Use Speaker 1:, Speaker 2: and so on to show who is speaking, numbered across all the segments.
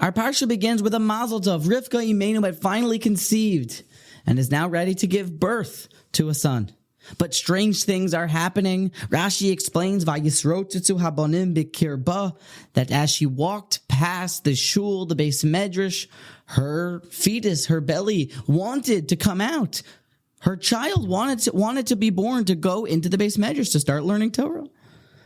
Speaker 1: Our Parsha begins with a mazel tov. Rivka Imenu had finally conceived and is now ready to give birth to a son. But strange things are happening. Rashi explains Vayisrotetzu habonim bikirba, that as she walked past the shul, the Beis Medrash, her fetus, her belly wanted to come out. Her child wanted to be born to go into the Beis Medrash to start learning Torah.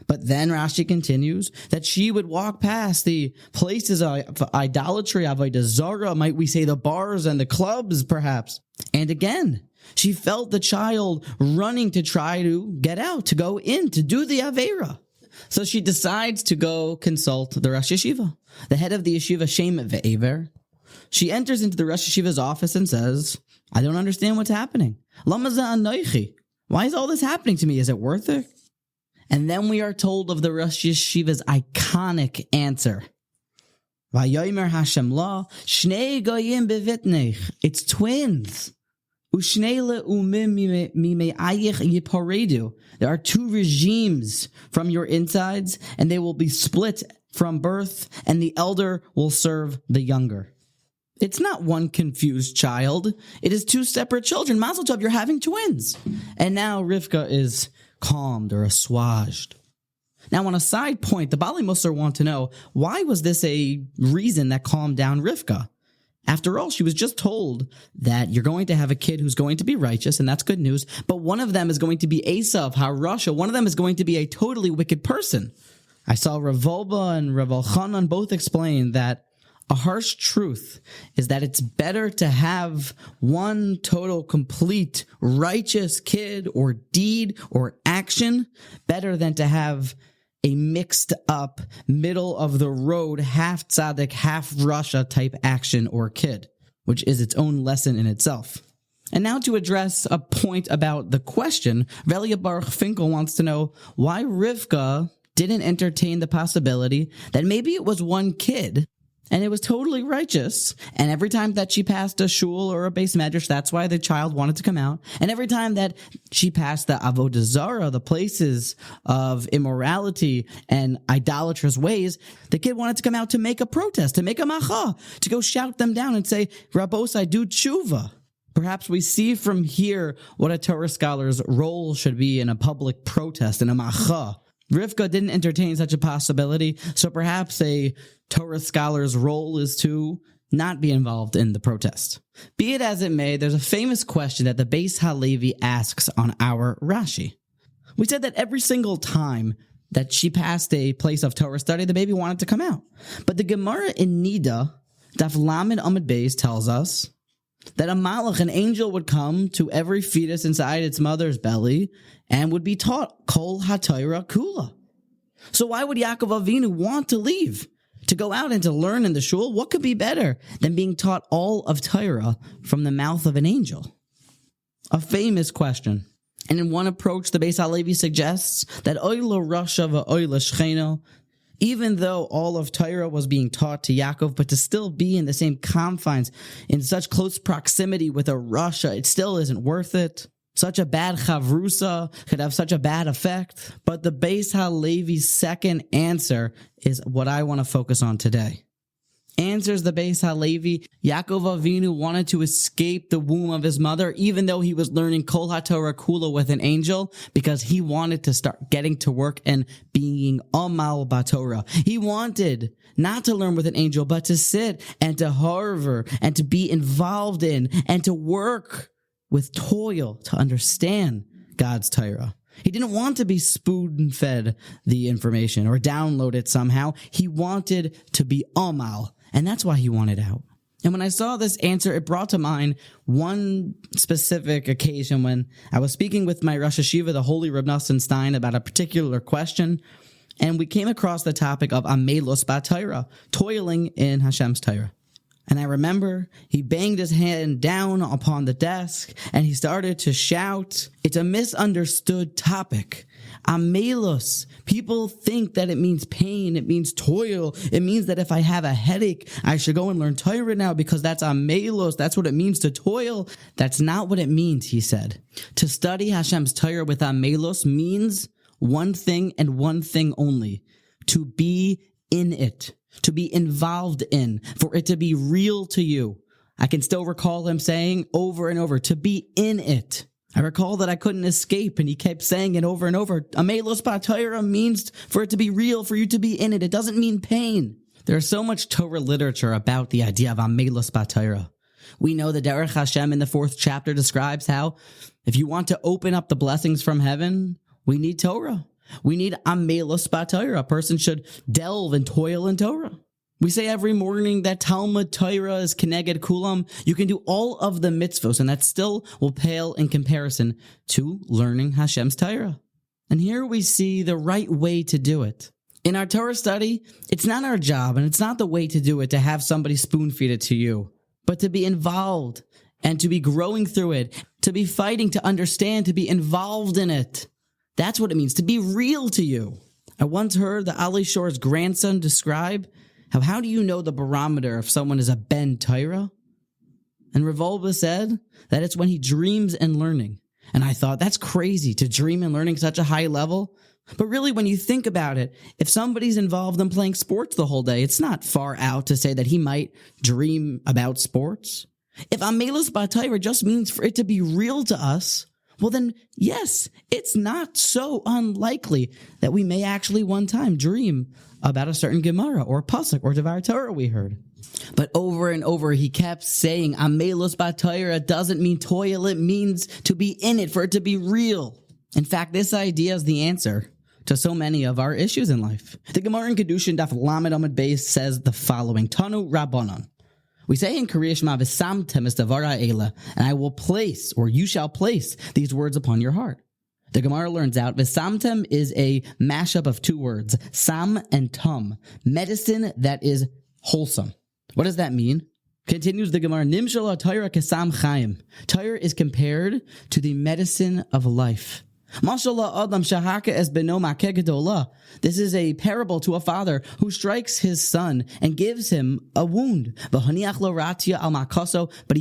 Speaker 1: But then Rashi continues that she would walk past the places of idolatry, avodah zarah, might we say the bars and the clubs perhaps. And again, she felt the child running to try to get out, to go in, to do the Aveira. So she decides to go consult the Rosh Yeshiva, the head of the yeshiva, Shem Ve'ever. She enters into the Rosh Yeshiva's office and says, I don't understand what's happening. Lama za'an noichi? Why is all this happening to me? Is it worth it? And then we are told of the Rosh Yeshiva's iconic answer. Vayomer Hashem la, shnei goyim bevitnech. It's twins. There are two regimes from your insides, and they will be split from birth, and the elder will serve the younger. It's not one confused child. It is two separate children. Mazel tov, you're having twins. And now Rivka is calmed or assuaged. Now, on a side point, the Bali Musar want to know, why was this a reason that calmed down Rivka? After all, she was just told that you're going to have a kid who's going to be righteous, and that's good news, but one of them is going to be Esav, HaRasha. One of them is going to be a totally wicked person. I saw Rav Wolbe and Rav Elchanan both explain that a harsh truth is that it's better to have one total, complete, righteous kid or deed or action, better than to have a mixed up, middle of the road, half tzaddik, half Rasha type action or kid, which is its own lesson in itself. And now to address a point about the question, Velia Baruch Finkel wants to know why Rivka didn't entertain the possibility that maybe it was one kid and it was totally righteous, and every time that she passed a shul or a Beis Medrash, that's why the child wanted to come out, and every time that she passed the avodah zarah, the places of immorality and idolatrous ways, the kid wanted to come out to make a protest, to make a macha, to go shout them down and say, Rabos, I do tshuva. Perhaps we see from here what a Torah scholar's role should be in a public protest, in a macha. Rivka didn't entertain such a possibility, so perhaps a Torah scholar's role is to not be involved in the protest. Be it as it may, there's a famous question that the Beis Halevi asks on our Rashi. We said that every single time that she passed a place of Torah study, the baby wanted to come out. But the Gemara in Nida, Daf Lamed Amud Beis, tells us that a malach, an angel, would come to every fetus inside its mother's belly and would be taught Kol HaTorah Kula. So why would Yaakov Avinu want to leave, to go out and to learn in the shul? What could be better than being taught all of Torah from the mouth of an angel? A famous question. And in one approach, the Beis Halevi suggests that Oila Rasha v'Oila Shcheno, even though all of Torah was being taught to Yaakov, but to still be in the same confines, in such close proximity with a Rasha, it still isn't worth it. Such a bad chavrusa could have such a bad effect. But the Beis Halevi's second answer is what I want to focus on today. Answers the Beis Halevi, Yaakov Avinu wanted to escape the womb of his mother, even though he was learning Kol HaTorah Kula with an angel, because he wanted to start getting to work and being Amal Batorah. He wanted not to learn with an angel, but to sit and to harver and to be involved in and to work with toil to understand God's Torah. He didn't want to be spoon-fed the information or download it somehow. He wanted to be Amal. And that's why he wanted out. And when I saw this answer, it brought to mind one specific occasion when I was speaking with my Rosh Yeshiva, the Holy Reb Nosson Stein, about a particular question. And we came across the topic of Amelus B'Torah, toiling in Hashem's Torah. And I remember he banged his hand down upon the desk and he started to shout, it's a misunderstood topic. Amelus. People think that it means pain, it means toil, it means that if I have a headache, I should go and learn Torah now because that's amelus, that's what it means to toil. That's not what it means, he said. To study Hashem's Torah with amelus means one thing and one thing only, to be in it. to be involved in, for it to be real to you. I can still recall him saying over and over, to be in it. I recall that I couldn't escape, and he kept saying it over and over. Amelos b'Torah means for it to be real, for you to be in it. It doesn't mean pain. There's so much Torah literature about the idea of Amelos b'Torah. We know the Derech Hashem in the 4th chapter describes how if you want to open up the blessings from heaven, we need Torah. We need Amelos b'Torah. A person should delve and toil in Torah. We say every morning that Talmud Torah is Keneged Kulam. You can do all of the mitzvos, and that still will pale in comparison to learning Hashem's Torah. And here we see the right way to do it. In our Torah study, it's not our job, and it's not the way to do it to have somebody spoon-feed it to you, but to be involved and to be growing through it, to be fighting, to understand, to be involved in it. That's what it means, to be real to you. I once heard the Ali Shor's grandson describe how do you know the barometer if someone is a ben Torah? And Rav Wolbe said that it's when he dreams and learning. And I thought, that's crazy to dream and learning such a high level. But really, when you think about it, if somebody's involved in playing sports the whole day, it's not far out to say that he might dream about sports. If Amelos b'Torah just means for it to be real to us, well then, yes, it's not so unlikely that we may actually one time dream about a certain Gemara or Pasuk or Dvar Torah we heard. But over and over he kept saying, Amelos b'Torah doesn't mean toil, it means to be in it, for it to be real. In fact, this idea is the answer to so many of our issues in life. The Gemara in Kedushin Daf Lamed Amud Beis says the following, Tanu Rabbanon. We say in Kriya Shema, V'samtem es davar ha'ela, and I will place, or you shall place, these words upon your heart. The Gemara learns out, V'samtem is a mashup of two words, sam and tum, medicine that is wholesome. What does that mean? Continues the Gemara, Nimshal Torah kesam chaim. Torah is compared to the medicine of life. This is a parable to a father who strikes his son and gives him a wound. But he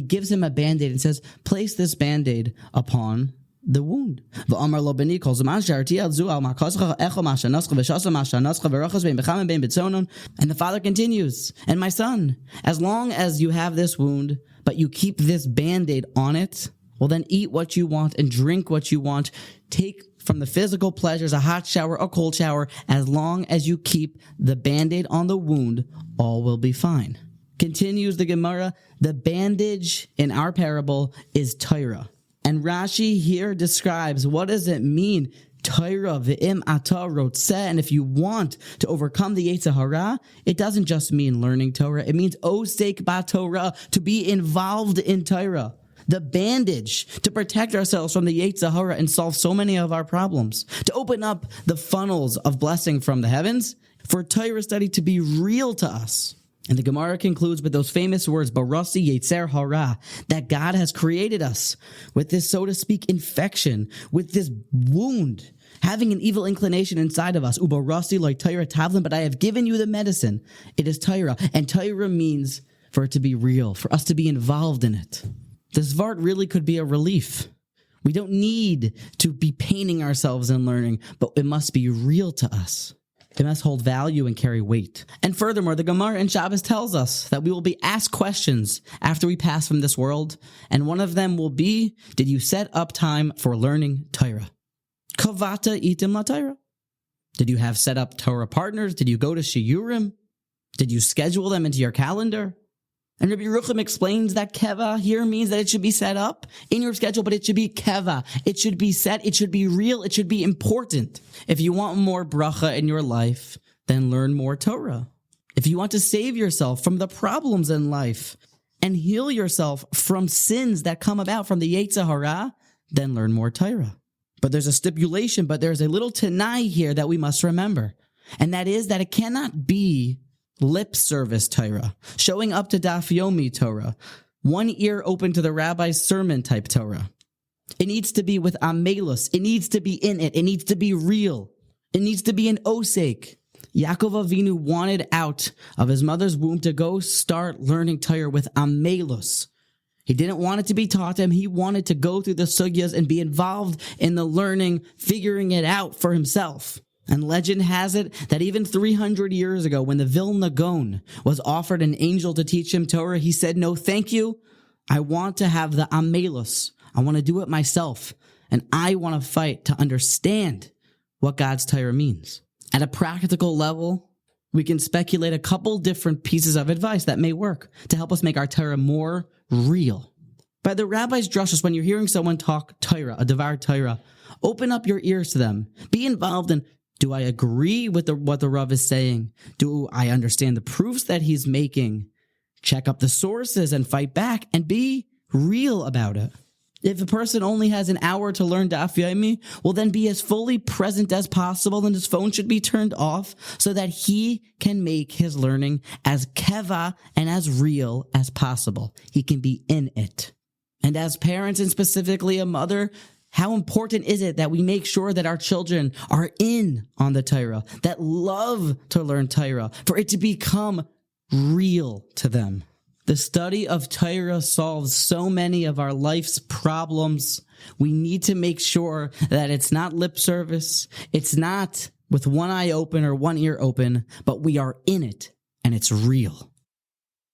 Speaker 1: gives him a band-aid and says, place this band-aid upon the wound. And the father continues, and my son, as long as you have this wound, but you keep this band-aid on it, well, then eat what you want and drink what you want. Take from the physical pleasures, a hot shower, a cold shower. As long as you keep the Band-Aid on the wound, all will be fine. Continues the Gemara, the bandage in our parable is Torah. And Rashi here describes, what does it mean? Torah v'im ata rotzeh, and if you want to overcome the Yetzer Hara, it doesn't just mean learning Torah. It means osek b'Torah, to be involved in Torah. The bandage to protect ourselves from the Yetzer Hara and solve so many of our problems. To open up the funnels of blessing from the heavens, for Torah study to be real to us. And the Gemara concludes with those famous words, Barasi Yetzer Hara, that God has created us with this, so to speak, infection, with this wound, having an evil inclination inside of us. Ubarasi like Torah Tavlin, but I have given you the medicine. It is Torah. And Torah means for it to be real, for us to be involved in it. This Vart really could be a relief. We don't need to be painting ourselves in learning, but it must be real to us. It must hold value and carry weight. And furthermore, the Gemara in Shabbas tells us that we will be asked questions after we pass from this world, and one of them will be, did you set up time for learning Torah? Kavata itim la Torah. Did you have set up Torah partners? Did you go to shiurim? Did you schedule them into your calendar? And Rabbi Yerucham explains that keva here means that it should be set up in your schedule, but it should be keva. It should be set. It should be real. It should be important. If you want more bracha in your life, then learn more Torah. If you want to save yourself from the problems in life and heal yourself from sins that come about from the Yetzer Hara, then learn more Torah. But there's a stipulation, but there's a little tanai here that we must remember. And that is that it cannot be lip service Torah, showing up to Daf Yomi Torah, one ear open to the rabbi's sermon type Torah. It needs to be with amelus. It needs to be in it. It needs to be real. It needs to be an osek. Yaakov Avinu wanted out of his mother's womb to go start learning Torah with amelus. He didn't want it to be taught him. He wanted to go through the sugyas and be involved in the learning, figuring it out for himself. And legend has it that even 300 years ago, when the Vilna Gaon was offered an angel to teach him Torah, he said, "No, thank you. I want to have the amelus. I want to do it myself. And I want to fight to understand what God's Torah means." At a practical level, we can speculate a couple different pieces of advice that may work to help us make our Torah more real. By the rabbi's drushes, when you're hearing someone talk Torah, a Dvar Torah, open up your ears to them. Be involved in, do I agree with what the Rav is saying? Do I understand the proofs that he's making? Check up the sources and fight back and be real about it. If a person only has an hour to learn Daf Yomi, well, then be as fully present as possible, and his phone should be turned off so that he can make his learning as keva and as real as possible. He can be in it. And as parents, and specifically a mother, how important is it that we make sure that our children are in on the Torah, that love to learn Torah, for it to become real to them? The study of Torah solves so many of our life's problems. We need to make sure that it's not lip service. It's not with one eye open or one ear open, but we are in it and it's real.